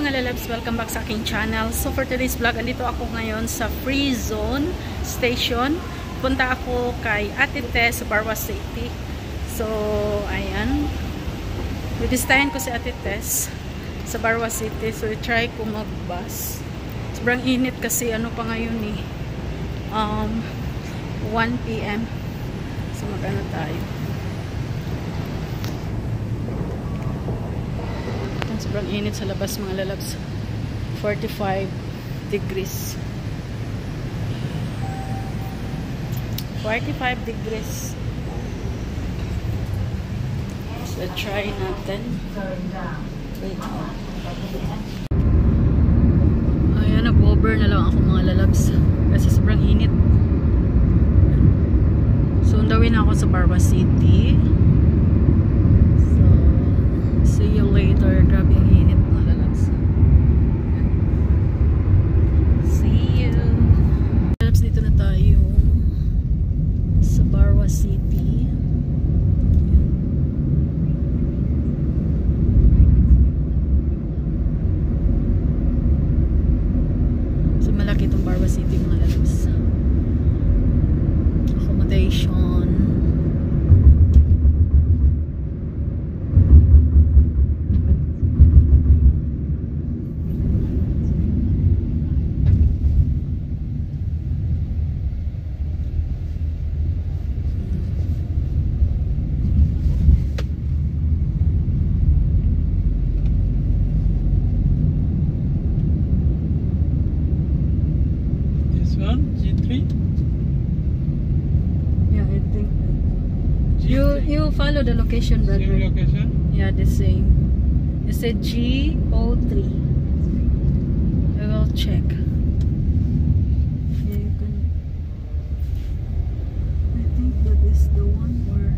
mga lalabs, welcome back sa aking channel. So for today's vlog, andito ako ngayon sa Free Zone Station. Punta ako kay Ate Tess sa Barwa City. So ayan, bibistahin ko si Ate Tess sa Barwa City. So i-try ko mag-bus. Sobrang init kasi ano pa ngayon eh, 1 PM. So mag-ano tayo. Sobrang init sa labas mga lalabs. 45 degrees. 45 degrees. So try natin. Wait. Ayan, nag-over na lang ako mga lalabs kasi sobrang init. So undawin ako sa Barwa City. See you later. Grabe ang init mga lalabs. See you. Lalabs, dito na tayo sa Barwa City. So malaki itong Barwa City mga lalabs. Accommodation. You follow the location, brother. Same location? Yeah, the same. It said G03. I will check. Yeah, you can. I think that is the one where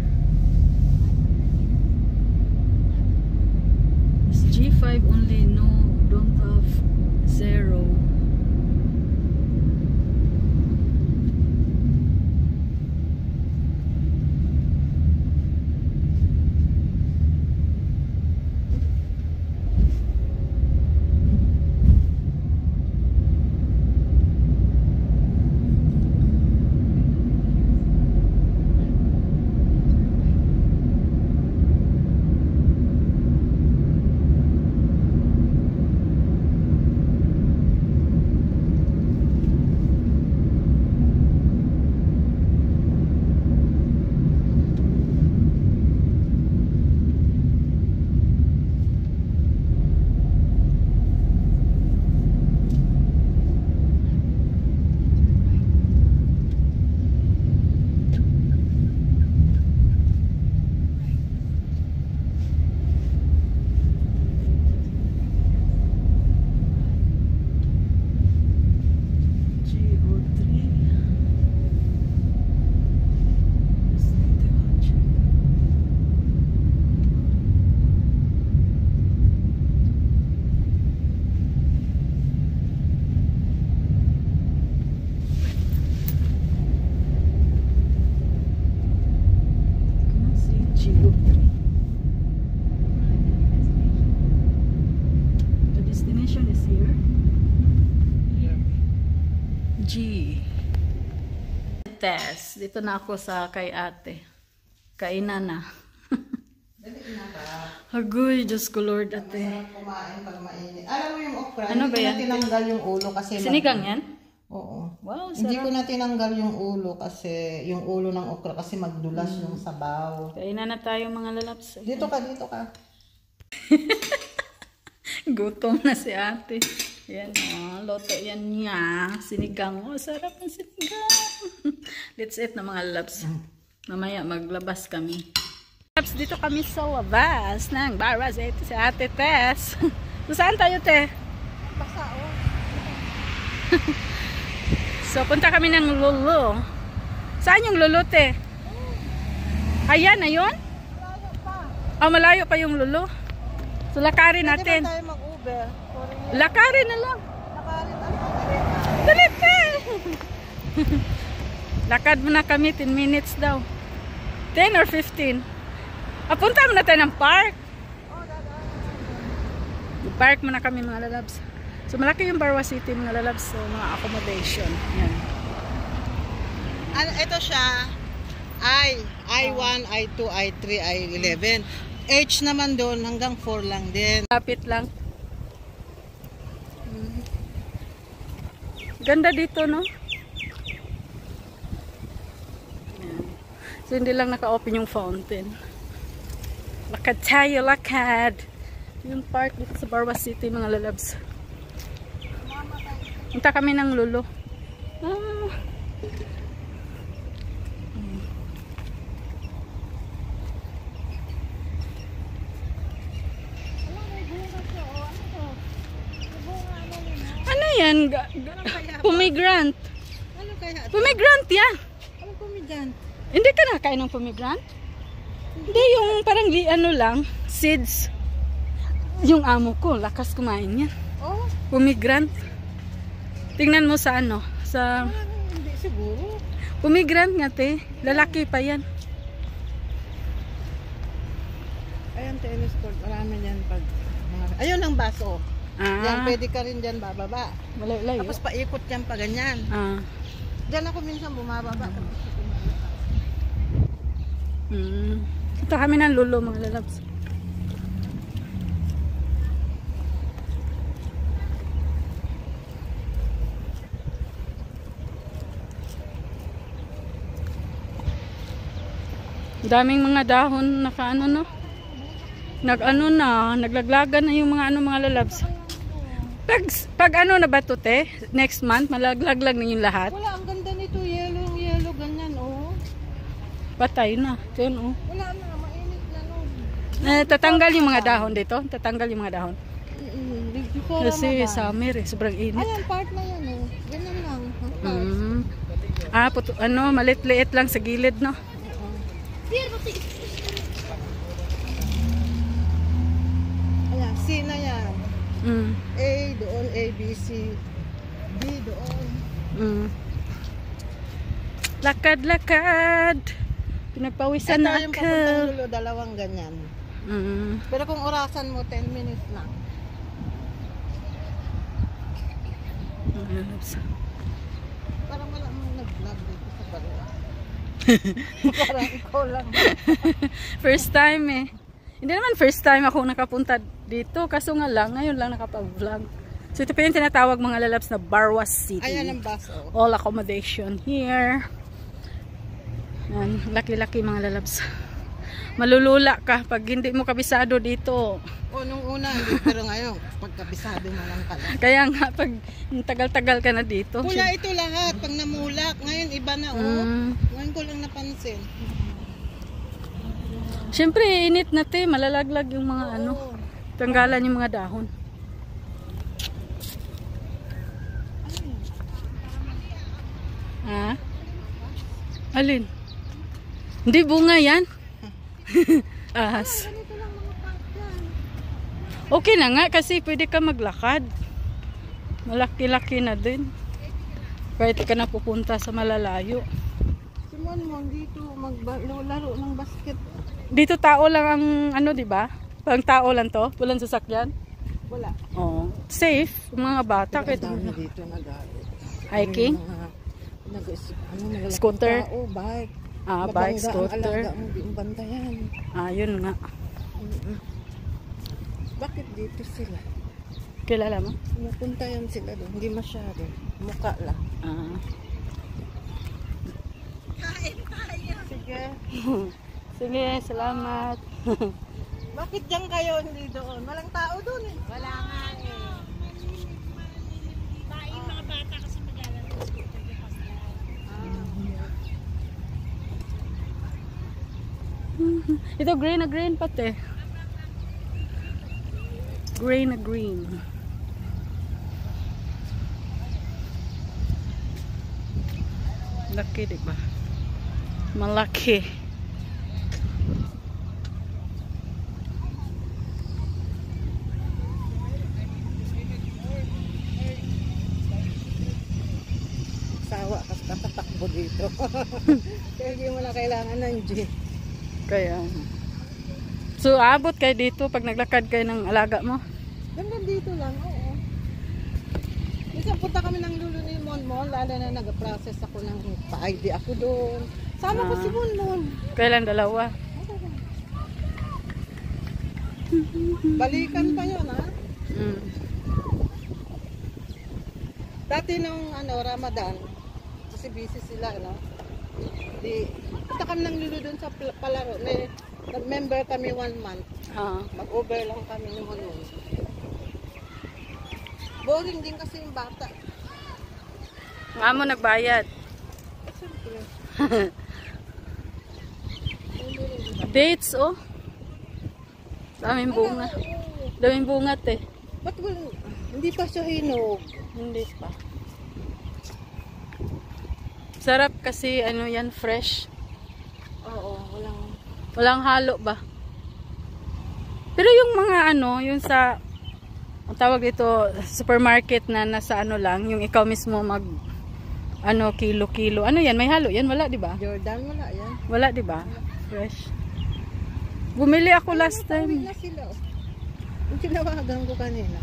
it's G5 only. No, don't have 0. Tess, dito na ako sa kay ate. Kainan na. Agoy, Diyos ko Lord, ate. Masarap kumain pag mainit. Alam mo yung okra, ano ba yan? Hindi ko na tinanggal yung ulo kasi... Sinigang yan? Oo. Wow, sarap. Hindi ko na tinanggal yung ulo kasi yung ulo ng okra kasi magdulas yung sabaw. Kainan na tayo mga lalaps. Dito ka. Gutom na si ate. Yan loto yan niya. Sinigang. Oh, sarap ng sinigang. Let's eat na mga labs. Mamaya maglabas kami. Labs, dito kami sa labas ng Barwa City si Ate Tess. So, saan tayo, te? Basao. So, punta kami ng Lulu. Saan yung Lulu, te? Ayan, ayun? Malayo pa. Oh, malayo pa yung Lulu. So, lakarin natin. Pwede ba tayo mag-Uber? Lakarin na lang. Lakarin na lang. Dali, te! Lakad muna kami, 10 minutes daw. 10 or 15. Punta muna tayo ng park. Park muna kami mga lalabs. So malaki yung Barwa City mga lalabs. So mga accommodation. Yan. Ano, ito siya, I1, I2, I3, I11. H naman doon, hanggang 4 lang din. Kapit lang. Ganda dito, no? Yan. So hindi lang naka-open yung fountain. Lakad tayo, lakad. Yung park dito sa Barwa City, mga lalabs. Punta kami ng lulo. Ano yan? Pomegranate. Ano kaya? Pomegranate yan. Ano pomegranate? Hindi ka nakain ng pomegranate? Hindi, yung parang ano lang, seeds. Yung amo ko, lakas kumain yan. Oh, Pomegranate. Tingnan mo sa ano, sa hindi siguro. pomegranate nga te, lalaki pa yan. Ayan, tennis court. Marami yan pag... Ayun ang baso. Yan, pwede ka rin dyan bababa. Malayo. Tapos paikot yan pa ganyan. Diyan ako minsan bumababa. Ito kami ng lulo mga lalabs. Daming mga dahon nakaano no. Naglaglagan na yung mga mga lalabs. Pag ano na ba to te? Next month malaglaglag na yung lahat. Wala, ang ganda nito, yellow ganyan, oh. Patay na. Yun, oh. Wala na, mainit na no. Tatanggal yung mga dahon dito. Tatanggal yung mga dahon. Kasi Kasi summer eh, sobrang init. ayan, part na yan, oh. Ganyan lang. Malit-liit lang sa gilid, no? Ayan, C na yan. A doon, A, B, C. B doon. Lakad. Pinagpawisan na Ito yung ako. papuntang lulo, dalawang ganyan. Pero kung orasan mo, 10 minutes lang. Parang wala mong nag-vlog dito sa Barwa. Parang ikaw lang. First time eh. Hindi naman first time ako nakapunta dito. Kaso nga lang, ngayon lang nakapag-vlog. So ito pa yung tinatawag mga lalabs na Barwa City. Ayan ang bus, oh. All accommodation here. Yan, laki-laki mga lalabs. Malulula ka pag hindi mo kabisado dito. O, nung una, hindi, pero ngayon, pagkabisado mo lang pala. Kaya nga, pag tagal-tagal ka na dito. Pula ito lahat, pag namulak. Ngayon, iba na, oh. Ngayon ko lang napansin. Siyempre, init na te, malalaglag yung mga tanggalan yung mga dahon. Ha? Alin? Hindi bunga yan. Ahas. Okay na nga kasi pwede ka maglakad. Malaki-laki na din. Pwede ka na pupunta sa malalayo. Simon mo, dito maglaro ng basket. Dito tao lang ang di ba? Pang tao lang to, walang sasakyan. Wala. Oh, safe mga bata kahit dito hiking. Scooter. Tao, bike. Bike, scooter. Ang alaga mo, di mo bantayan. Yun nga. Bakit dito sila? Kilala mo? Napunta yan sila doon. Hindi masyado. Mukha lang. Kain tayo. Sige. Sige, salamat. Bakit dyan kayo hindi doon? Walang tao doon eh. Wala nga eh. Yung mga bata kasi maglalaro sa scooter yung paslan. Ito green na green pati. Green na green. Laki, diba? Malaki. Sawa kasi natatakbo dito. Kaya hindi mo na kailangan ng jeep. Kaya. So, abot kayo dito pag naglakad kayo ng alaga mo? Hanggang dito lang, oo. Minsan punta kami ng Lulu ni Monmon, lalo na nag-process ako ng pa-ID ako doon. Sama ko si Monmon. Kailan dalawa? Balikan pa yun, ha? Mm. Dati nung Ramadan, kasi busy sila, di, punta kami ng Lulu doon sa palaro. Nag-member kami 1 month. Mag-over lang kami ni Monmon. Boring din kasi yung bata. Nga mo nagbayad. Siyempre. Dates, oh. Daming bunga. Daming bunga, te. Ba't hindi pa siya hinog? Hindi pa. Sarap kasi, yan, fresh. Oo, Walang halo ba? Pero yung mga yung sa ang tawag dito supermarket na nasa lang, yung ikaw mismo mag kilo-kilo. Ano yan? May halo yan? Wala, di ba? Jordan, wala yan. Wala, di ba? Fresh. Bumili ako last time. Na sila. Yung tinawagan ko kanina.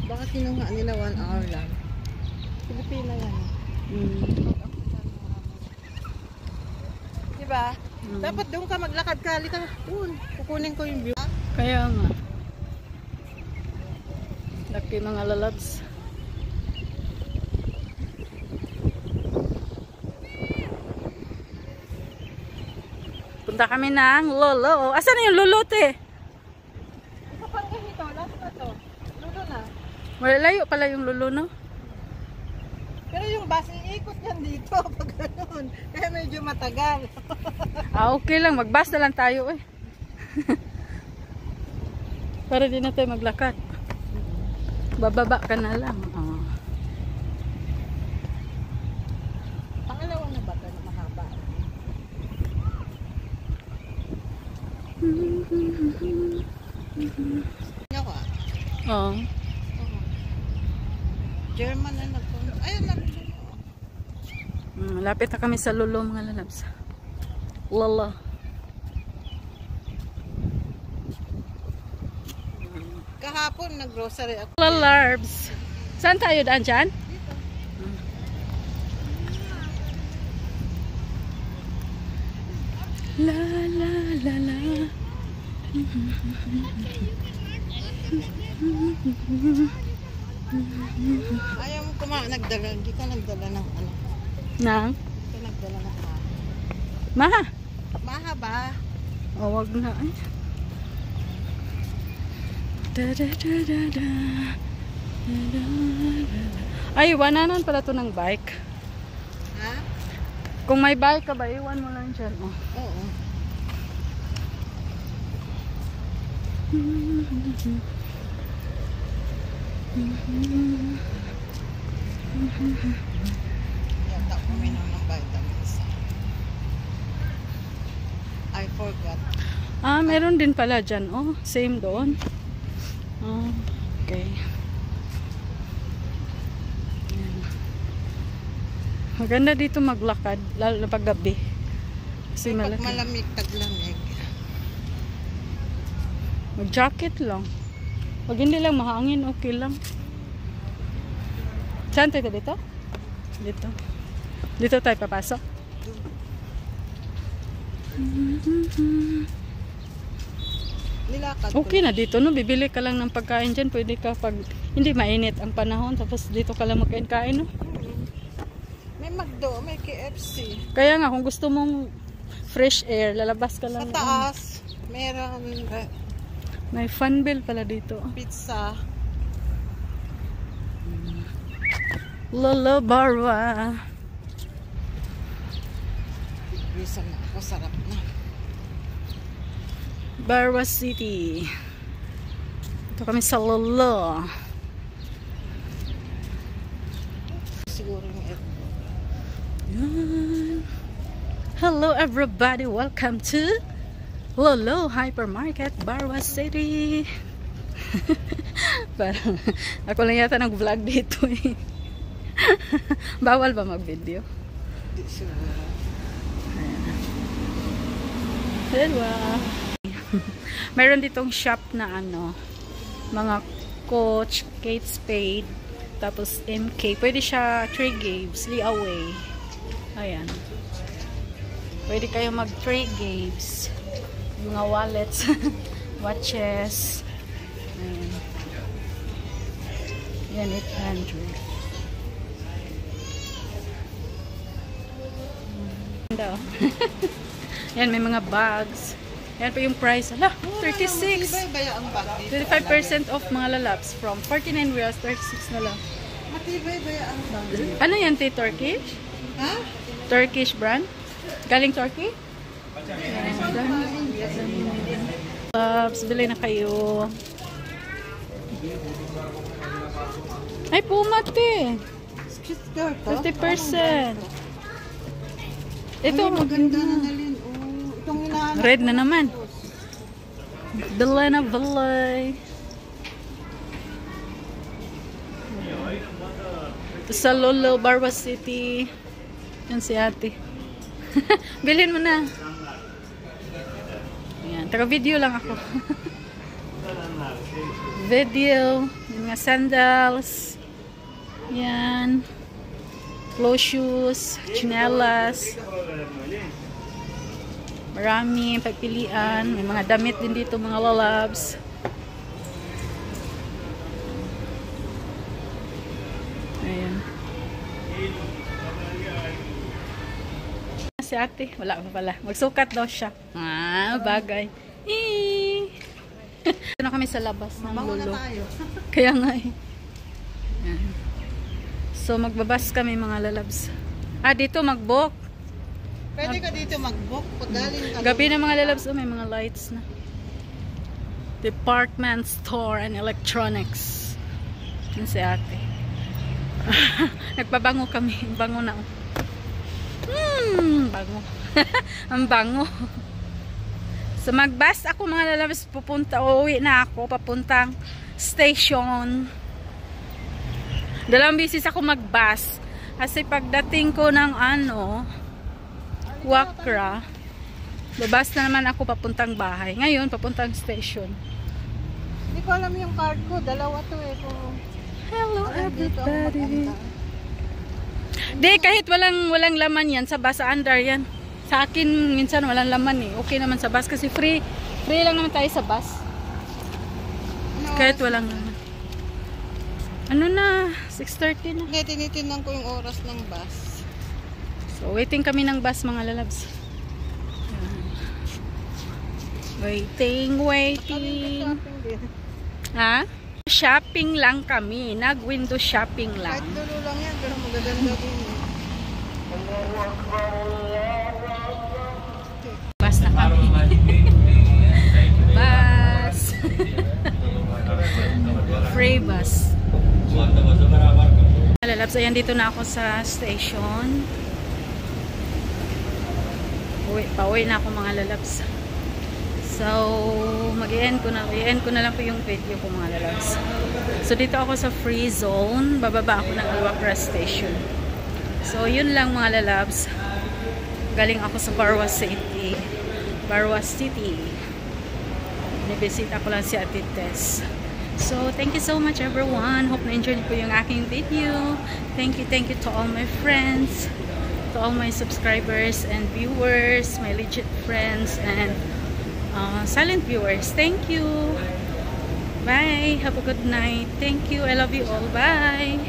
Baka kinuha nila 1 hour lang. Pilipina yan. Diba? Dapat doon ka maglakad ka. Halika doon. Kukunin ko yung view. Kaya nga. Laki mga lalabs. Punta kami ng Lolo. Asan yung Lolo, te? Ito pang ganito. Last na to. Lulo na. Malayo pala yung Lolo, no? Pero yung bus, iikot yan dito pag gano'n. Kaya medyo matagal. Okay lang. Mag-bus na lang tayo, eh. Para di na tayo maglakad. Bababa ka na lang. Pangalawa na ba ito na mahaba? Ako Oo. German na nagpunta. Ayun lang. Lapit na kami sa Lolo, mga lalabs. Lolo. Kahapon nag-grocery ako. Lalabs. Saan tayo daan dyan? Dito. La la la la. Ayaw mo nagdala. Hindi ka nagdala ng Nang? Hindi ka nagdala ng Maha. Maha ba? O, wag na. Ay. Da, da, da, da, da. Da, da, da, da. Ay, iwanan pala to ng bike. Ha? Kung may bike ka ba, iwan mo lang dyan. Oh. Oo. Yata uminom ng vitamins. I forgot. Meron din pala dyan. Oh, same doon. Oh, okay. Ayan. Maganda dito maglakad, lalo na paggabi. Kasi Pag malamig, taglamig. Mag-jacket lang. Pag hindi lang mahangin, okay lang. Saan tayo dito? Dito. Dito tayo papasok. Nilakad Okay na dito, no? Bibili ka lang ng pagkain dyan. Pwede ka pag hindi mainit ang panahon. Tapos dito ka lang magkain-kain, no? May McDo, may KFC. Kaya nga, kung gusto mong fresh air, lalabas ka lang. Sa taas, meron May Funbill pala dito. pizza. Lolo Barwa. Bisa na ako, sarap na. Barwa City. Ito kami sa Lolo. Siguro yung airport. Yan. Hello everybody, welcome to Lolo Hypermarket, Barwa City. Parang ako lang yata nag-vlog dito eh. Bawal ba mag-video? Di siguro. Hello. Mayroon ditong shop na ano, mga Coach, Kate Spade, tapos MK. Pwede siya 3 games, layaway. Ayan. Pwede kayo mag 3 games. Mga wallets, watches. Ayan. Yan, 800. Yan, may mga bags. Yan pa yung price. Hala, 36. 25% off mga lalabs. From 49 reals, 36 na lang. Matibay ba ang bag? Ano yan, te? Turkish? Ha? Turkish brand? Galing Turkey? Labs, bili na kayo. Ay, Puma, te. 50%. Ito, maganda na nalin. Itong hinahanap. Red na naman. Bilay na bilay. Sa Lolo, Barwa City. Yan si ate. Bilhin mo na. Ayan. Taga-video lang ako. Video. Yung mga sandals. Yan. Close shoes. Chinelas. Marami pagpilian. May mga damit din dito, mga lalabs. Ayan. Si ate, wala pa pala. Magsukat daw siya. Bagay. Ito na kami sa labas ng Lolo. Kaya nga eh. Ayan. So magbabas kami mga lalabs. Dito mag-book. Pwede ka dito mag-book pag galing ka. Gabi na mga lalabs, may mga lights na. Department store and electronics. Yun si ate. Nagpabango kami. Bango na. Bango. Ang bango. So magbus ako mga lalabs, uuwi na ako papuntang station. 2 bisis ako magbus. Kasi pagdating ko ng Wakra, babas na naman ako papuntang bahay. Ngayon, papuntang station. Hindi ko alam yung card ko. Dalawa to eh. Hello everybody. Di, kahit walang laman yan, sa bus, under yan. Sa akin, minsan walang laman eh. Okay naman sa bus kasi free lang naman tayo sa bus. Kahit walang laman. Ano na? 6:30 na. Hindi, tinitingnan ko yung oras ng bus. So, waiting kami ng bus mga lalabs. Waiting. Ha? Shopping lang kami. Nag-window shopping lang. Kahit dulo lang yan, pero magaganda din. Bus na kami. Bus. Free bus. Lalabs, ayan dito na ako sa station. Pauwi na ako mga lalabs. So, mag-i-end ko na lang po yung video ko mga lalabs. So, dito ako sa free zone. Bababa ako ng Alwakra Station. So, yun lang mga lalabs. Galing ako sa Barwa City. Nibisita ko lang si Ate Tess. So, thank you so much everyone. Hope na-enjoy po yung aking video. Thank you to all my friends, to all my subscribers and viewers, my legit friends and silent viewers. Thank you. Bye. Have a good night. Thank you. I love you all. Bye.